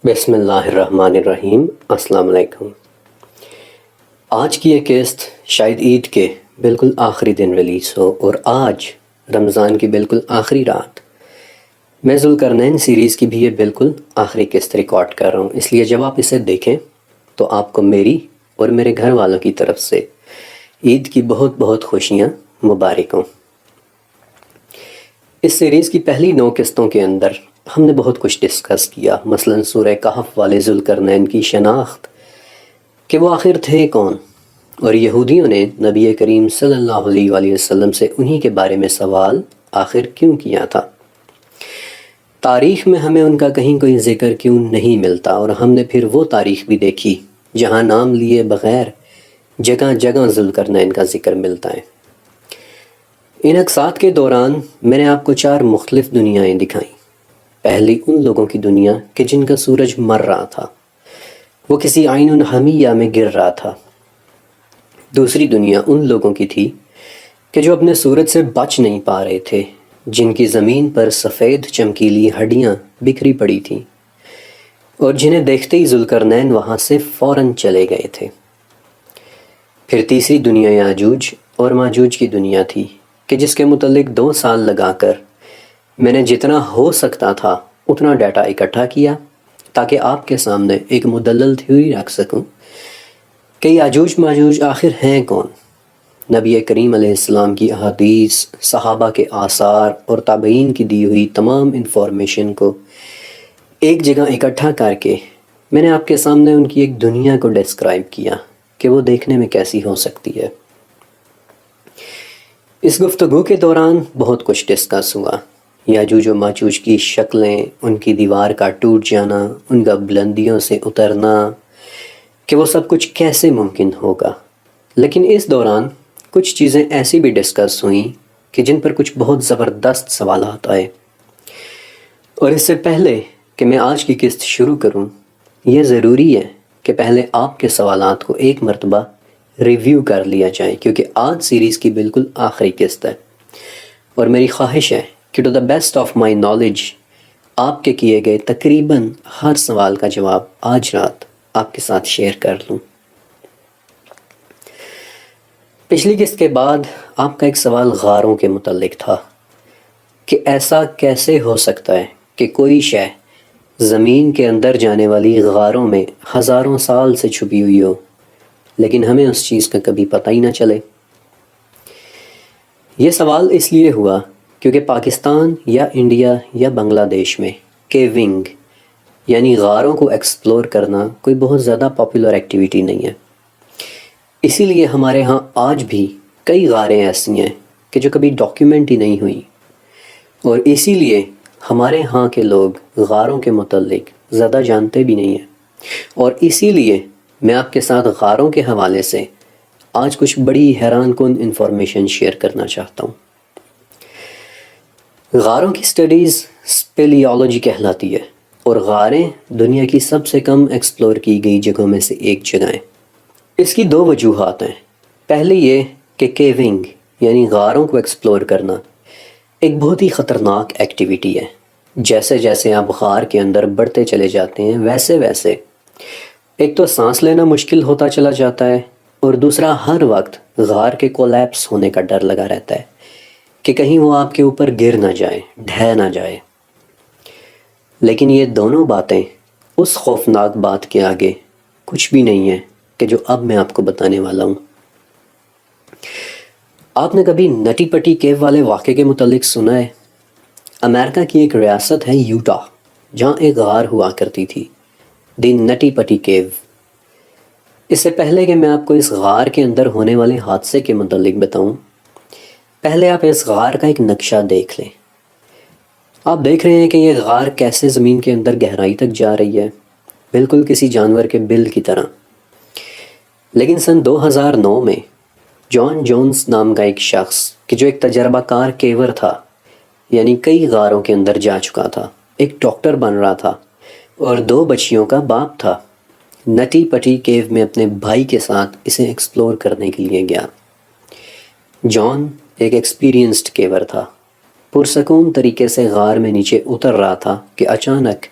بسم اللہ الرحمن الرحیم۔ السلام علیکم۔ آج کی یہ قسط شاید عید کے بالکل آخری دن ریلیز ہو اور آج رمضان کی بالکل آخری رات میں ذوالقرنین سیریز کی بھی یہ بالکل آخری قسط ریکارڈ کر رہا ہوں، اس لیے جب آپ اسے دیکھیں تو آپ کو میری اور میرے گھر والوں کی طرف سے عید کی بہت بہت خوشیاں مبارک ہوں۔ اس سیریز کی پہلی 9 قسطوں کے اندر ہم نے بہت کچھ ڈسکس کیا، مثلا سورہ کہف والے ذوالقرنین کی شناخت کہ وہ آخر تھے کون، اور یہودیوں نے نبی کریم صلی اللہ علیہ وآلہ وسلم سے انہی کے بارے میں سوال آخر کیوں کیا تھا۔ تاریخ میں ہمیں ان کا کہیں کوئی ذکر کیوں نہیں ملتا، اور ہم نے پھر وہ تاریخ بھی دیکھی جہاں نام لیے بغیر جگہ جگہ ذوالقرنین کا ذکر ملتا ہے۔ ان اقساط کے دوران میں نے آپ کو 4 مختلف دنیایں دکھائیں۔ پہلی ان لوگوں کی دنیا کہ جن کا سورج مر رہا تھا، وہ کسی عین الحمیہ میں گر رہا تھا۔ دوسری دنیا ان لوگوں کی تھی کہ جو اپنے سورج سے بچ نہیں پا رہے تھے، جن کی زمین پر سفید چمکیلی ہڈیاں بکھری پڑی تھیں، اور جنہیں دیکھتے ہی ذوالقرنین وہاں سے فوراً چلے گئے تھے۔ پھر تیسری دنیا یاجوج اور ماجوج کی دنیا تھی کہ جس کے متعلق 2 سال لگا کر میں نے جتنا ہو سکتا تھا اتنا ڈیٹا اکٹھا کیا تاکہ آپ کے سامنے ایک مدلل تھیوری رکھ سکوں کہ یاجوج ماجوج آخر ہیں کون۔ نبی کریم علیہ السلام کی احادیث، صحابہ کے آثار اور تابعین کی دی ہوئی تمام انفارمیشن کو ایک جگہ اکٹھا کر کے میں نے آپ کے سامنے ان کی ایک دنیا کو ڈسکرائب کیا کہ وہ دیکھنے میں کیسی ہو سکتی ہے۔ اس گفتگو کے دوران بہت کچھ ڈسکس ہوا، یاجوج و ماجوج کی شکلیں، ان کی دیوار کا ٹوٹ جانا، ان کا بلندیوں سے اترنا، کہ وہ سب کچھ کیسے ممکن ہوگا۔ لیکن اس دوران کچھ چیزیں ایسی بھی ڈسکس ہوئیں کہ جن پر کچھ بہت زبردست سوالات آئے، اور اس سے پہلے کہ میں آج کی قسط شروع کروں، یہ ضروری ہے کہ پہلے آپ کے سوالات کو ایک مرتبہ ریویو کر لیا جائے، کیونکہ آج سیریز کی بالکل آخری قسط ہے، اور میری خواہش ہے کہ to the best of my knowledge آپ کے کیے گئے تقریباً ہر سوال کا جواب آج رات آپ کے ساتھ شیئر کر لوں۔ پچھلی قسط کے بعد آپ کا ایک سوال غاروں کے متعلق تھا کہ ایسا کیسے ہو سکتا ہے کہ کوئی شے زمین کے اندر جانے والی غاروں میں ہزاروں سال سے چھپی ہوئی ہو لیکن ہمیں اس چیز کا کبھی پتہ ہی نہ چلے۔ یہ سوال اس لیے ہوا کیونکہ پاکستان یا انڈیا یا بنگلہ دیش میں کیونگ یعنی غاروں کو ایکسپلور کرنا کوئی بہت زیادہ پاپولر ایکٹیویٹی نہیں ہے۔ اسی لیے ہمارے ہاں آج بھی کئی غاریں ایسی ہیں کہ جو کبھی ڈاکیومنٹ ہی نہیں ہوئی، اور اسی لیے ہمارے ہاں کے لوگ غاروں کے متعلق زیادہ جانتے بھی نہیں ہیں، اور اسی لیے میں آپ کے ساتھ غاروں کے حوالے سے آج کچھ بڑی حیران کن انفارمیشن شیئر کرنا چاہتا ہوں۔ غاروں کی سٹڈیز اسپیلیالوجی کہلاتی ہے، اور غاریں دنیا کی سب سے کم ایکسپلور کی گئی جگہوں میں سے ایک جگہ ہیں۔ اس کی 2 وجوہات ہیں۔ پہلی یہ کہ کیونگ یعنی غاروں کو ایکسپلور کرنا ایک بہت ہی خطرناک ایکٹیویٹی ہے۔ جیسے جیسے آپ غار کے اندر بڑھتے چلے جاتے ہیں ویسے ویسے ایک تو سانس لینا مشکل ہوتا چلا جاتا ہے، اور دوسرا ہر وقت غار کے کولیپس ہونے کا ڈر لگا رہتا ہے کہ کہیں وہ آپ کے اوپر گر نہ جائے، ڈھہ نہ جائے۔ لیکن یہ دونوں باتیں اس خوفناک بات کے آگے کچھ بھی نہیں ہے کہ جو اب میں آپ کو بتانے والا ہوں۔ آپ نے کبھی نٹی پٹی کیو والے واقعے کے متعلق سنا ہے؟ امریکہ کی ایک ریاست ہے یوٹا، جہاں ایک غار ہوا کرتی تھی، دی نٹی پٹی کیو۔ اس سے پہلے کہ میں آپ کو اس غار کے اندر ہونے والے حادثے کے متعلق بتاؤں، پہلے آپ اس غار کا ایک نقشہ دیکھ لیں۔ آپ دیکھ رہے ہیں کہ یہ غار کیسے زمین کے اندر گہرائی تک جا رہی ہے، بالکل کسی جانور کے بل کی طرح۔ لیکن سن 2009 میں جان جونز نام کا ایک شخص کہ جو ایک تجربہ کار کیور تھا، یعنی کئی غاروں کے اندر جا چکا تھا، ایک ڈاکٹر بن رہا تھا اور 2 بچیوں کا باپ تھا، نٹی پٹی کیو میں اپنے بھائی کے ساتھ اسے ایکسپلور کرنے کے لیے گیا۔ جان ایک ایکسپیرینسڈ کیور تھا، پرسکون طریقے سے غار میں نیچے اتر رہا تھا کہ اچانک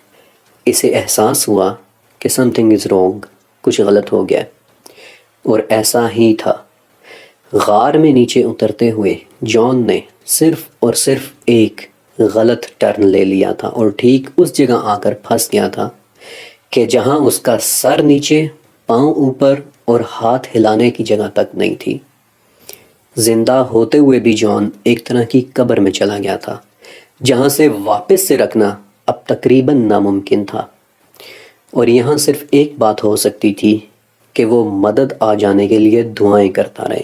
اسے احساس ہوا کہ سم تھنگ از رانگ، کچھ غلط ہو گیا، اور ایسا ہی تھا۔ غار میں نیچے اترتے ہوئے جان نے صرف اور صرف ایک غلط ٹرن لے لیا تھا اور ٹھیک اس جگہ آ کر پھنس گیا تھا کہ جہاں اس کا سر نیچے، پاؤں اوپر اور ہاتھ ہلانے کی جگہ تک نہیں تھی۔ زندہ ہوتے ہوئے بھی جان ایک طرح کی قبر میں چلا گیا تھا، جہاں سے واپس سے رکھنا اب تقریباً ناممکن تھا، اور یہاں صرف ایک بات ہو سکتی تھی کہ وہ مدد آ جانے کے لیے دعائیں کرتا رہے،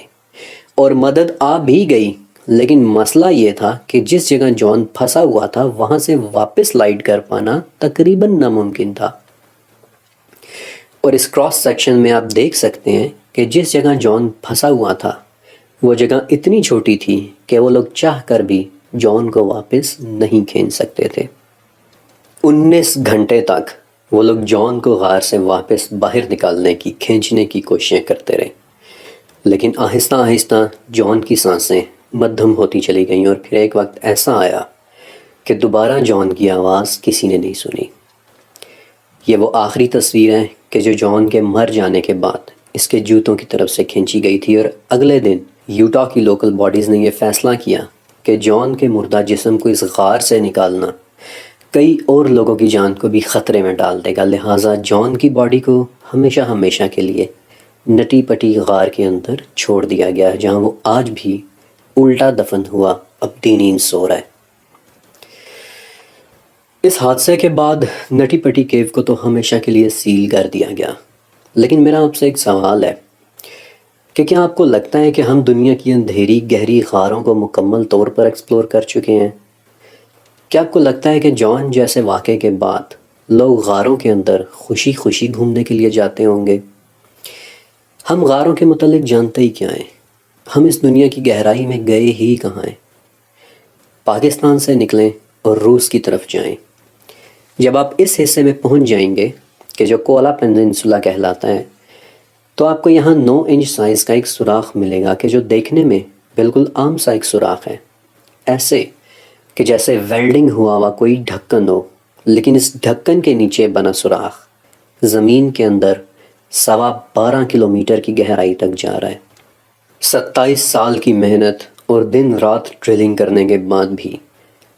اور مدد آ بھی گئی، لیکن مسئلہ یہ تھا کہ جس جگہ جان پھنسا ہوا تھا وہاں سے واپس لائٹ کر پانا تقریباً ناممکن تھا۔ اور اس کراس سیکشن میں آپ دیکھ سکتے ہیں کہ جس جگہ جان پھنسا ہوا تھا وہ جگہ اتنی چھوٹی تھی کہ وہ لوگ چاہ کر بھی جان کو واپس نہیں کھینچ سکتے تھے۔ 19 گھنٹے تک وہ لوگ جان کو غار سے واپس باہر نکالنے کی، کھینچنے کی کوششیں کرتے رہے، لیکن آہستہ آہستہ جان کی سانسیں مدھم ہوتی چلی گئیں، اور پھر ایک وقت ایسا آیا کہ دوبارہ جان کی آواز کسی نے نہیں سنی۔ یہ وہ آخری تصویر ہے کہ جو جان کے مر جانے کے بعد اس کے جوتوں کی طرف سے کھینچی گئی تھی، اور اگلے دن یوٹا کی لوکل باڈیز نے یہ فیصلہ کیا کہ جان کے مردہ جسم کو اس غار سے نکالنا کئی اور لوگوں کی جان کو بھی خطرے میں ڈال دے گا، لہٰذا جان کی باڈی کو ہمیشہ ہمیشہ کے لیے نٹی پٹی غار کے اندر چھوڑ دیا گیا ہے، جہاں وہ آج بھی الٹا دفن ہوا اپنی نیند سو رہا ہے۔ اس حادثے کے بعد نٹی پٹی کیو کو تو ہمیشہ کے لیے سیل کر دیا گیا، لیکن میرا آپ سے ایک سوال ہے کہ کیا آپ کو لگتا ہے کہ ہم دنیا کی اندھیری گہری غاروں کو مکمل طور پر ایکسپلور کر چکے ہیں؟ کیا آپ کو لگتا ہے کہ جان جیسے واقعے کے بعد لوگ غاروں کے اندر خوشی خوشی گھومنے کے لیے جاتے ہوں گے؟ ہم غاروں کے متعلق جانتے ہی کیا ہیں؟ ہم اس دنیا کی گہرائی میں گئے ہی کہاں ہیں؟ پاکستان سے نکلیں اور روس کی طرف جائیں۔ جب آپ اس حصے میں پہنچ جائیں گے کہ جو کولا پیننسولا کہلاتا ہے، تو آپ کو یہاں 9 انچ سائز کا ایک سوراخ ملے گا کہ جو دیکھنے میں بالکل عام سا ایک سوراخ ہے، ایسے کہ جیسے ویلڈنگ ہوا کوئی ڈھکن ہو، لیکن اس ڈھکن کے نیچے بنا سوراخ زمین کے اندر 12.25 کلومیٹر کی گہرائی تک جا رہا ہے۔ 27 سال کی محنت اور دن رات ڈرلنگ کرنے کے بعد بھی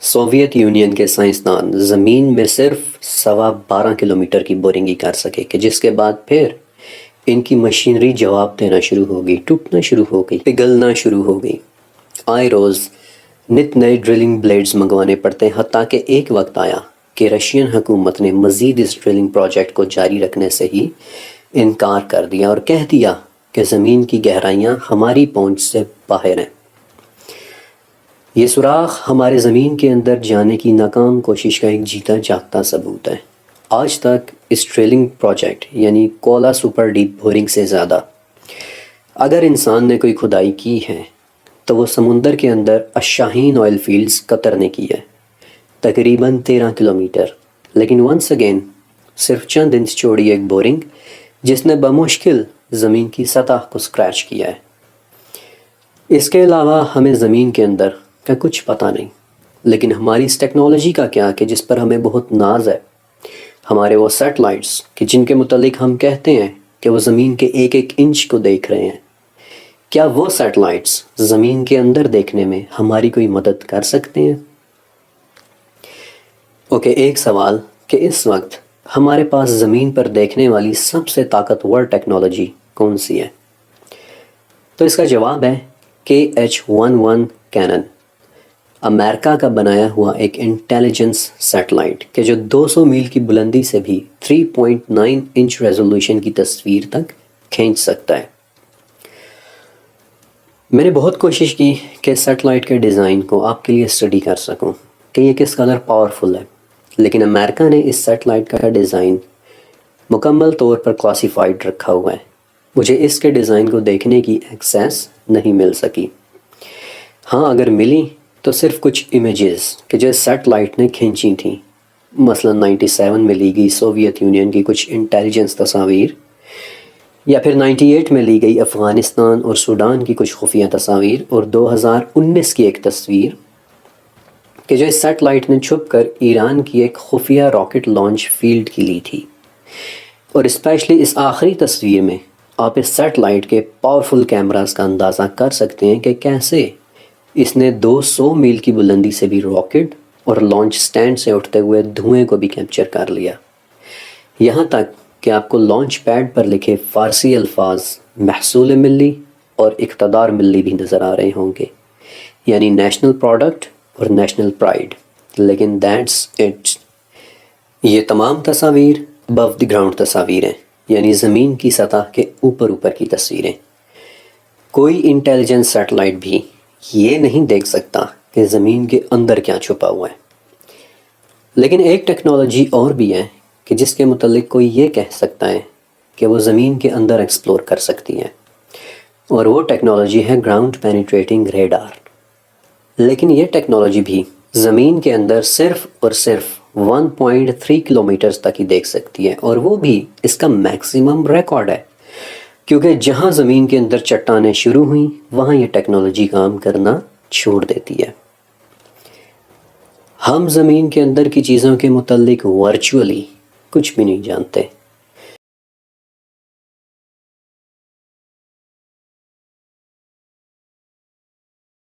سوویت یونین کے سائنسدان زمین میں صرف 12.25 کلومیٹر کی بورنگ ہی کر سکے، کہ جس کے بعد پھر ان کی مشینری جواب دینا شروع ہو گئی، ٹوٹنا شروع ہو گئی، پگھلنا شروع ہو گئی۔ آئے روز نت نئے ڈرلنگ بلیڈز منگوانے پڑتے، حتیٰ کہ ایک وقت آیا کہ رشین حکومت نے مزید اس ڈرلنگ پروجیکٹ کو جاری رکھنے سے ہی انکار کر دیا اور کہہ دیا کہ زمین کی گہرائیاں ہماری پہنچ سے باہر ہیں۔ یہ سوراخ ہمارے زمین کے اندر جانے کی ناکام کوشش کا ایک جیتا جاگتا ثبوت ہے۔ آج تک اس ڈرلنگ پروجیکٹ یعنی کولا سپر ڈیپ بورنگ سے زیادہ اگر انسان نے کوئی کھدائی کی ہے تو وہ سمندر کے اندر الشاہین آئل فیلڈز قطر نے کی ہے، تقریباً 13 کلومیٹر، لیکن ونس اگین صرف چند انچ چوڑی ایک بورنگ جس نے بمشکل زمین کی سطح کو سکریچ کیا ہے۔ اس کے علاوہ ہمیں زمین کے اندر کا کچھ پتہ نہیں، لیکن ہماری اس ٹیکنالوجی کا کیا کہ جس پر ہمیں بہت ناز ہے، ہمارے وہ سیٹلائٹس کہ جن کے متعلق ہم کہتے ہیں کہ وہ زمین کے ایک ایک انچ کو دیکھ رہے ہیں، کیا وہ سیٹلائٹس زمین کے اندر دیکھنے میں ہماری کوئی مدد کر سکتے ہیں؟ اوکے، ایک سوال کہ اس وقت ہمارے پاس زمین پر دیکھنے والی سب سے طاقتور ٹیکنالوجی کون سی ہے؟ تو اس کا جواب ہے KH-11 کینن، امریکہ کا بنایا ہوا ایک انٹیلیجنس سیٹلائٹ کہ جو 200 میل کی بلندی سے بھی 3.9 انچ ریزولوشن کی تصویر تک کھینچ سکتا ہے۔ میں نے بہت کوشش کی کہ سیٹلائٹ کے ڈیزائن کو آپ کے لیے اسٹڈی کر سکوں کہ یہ کس قدر پاورفل ہے، لیکن امریکہ نے اس سیٹلائٹ کا ڈیزائن مکمل طور پر کلاسیفائڈ رکھا ہوا ہے۔ مجھے اس کے ڈیزائن کو دیکھنے کی ایکسیس نہیں مل سکی۔ ہاں، اگر ملی تو صرف کچھ امیجز کہ جو سیٹلائٹ نے کھینچی تھیں، مثلا 97 میں لی گئی سوویت یونین کی کچھ انٹیلیجنس تصاویر، یا پھر 98 میں لی گئی افغانستان اور سوڈان کی کچھ خفیہ تصاویر، اور 2019 کی ایک تصویر کہ جو اس سیٹلائٹ نے چھپ کر ایران کی ایک خفیہ راکٹ لانچ فیلڈ کی لی تھی، اور اسپیشلی اس آخری تصویر میں آپ اس سیٹلائٹ کے پاورفل کیمراز کا اندازہ کر سکتے ہیں کہ کیسے اس نے 200 میل کی بلندی سے بھی راکٹ اور لانچ سٹینڈ سے اٹھتے ہوئے دھوئیں کو بھی کیپچر کر لیا، یہاں تک کہ آپ کو لانچ پیڈ پر لکھے فارسی الفاظ محصول ملی اور اقتدار ملی بھی نظر آ رہے ہوں گے، یعنی نیشنل پروڈکٹ اور نیشنل پرائیڈ۔ لیکن دیٹس اٹ، یہ تمام تصاویر above the ground تصاویر ہیں، یعنی زمین کی سطح کے اوپر کی تصویریں۔ کوئی انٹیلیجنس سیٹلائٹ بھی یہ نہیں دیکھ سکتا کہ زمین کے اندر کیا چھپا ہوا ہے۔ لیکن ایک ٹیکنالوجی اور بھی ہے کہ جس کے متعلق کوئی یہ کہہ سکتا ہے کہ وہ زمین کے اندر ایکسپلور کر سکتی ہے، اور وہ ٹیکنالوجی ہے گراؤنڈ پینیٹریٹنگ ریڈار۔ لیکن یہ ٹیکنالوجی بھی زمین کے اندر صرف اور صرف 1.3 کلومیٹرز تک ہی دیکھ سکتی ہے، اور وہ بھی اس کا میکسیمم ریکارڈ ہے، کیونکہ جہاں زمین کے اندر چٹانیں شروع ہوئیں وہاں یہ ٹیکنالوجی کام کرنا چھوڑ دیتی ہے۔ ہم زمین کے اندر کی چیزوں کے متعلق ورچولی کچھ بھی نہیں جانتے۔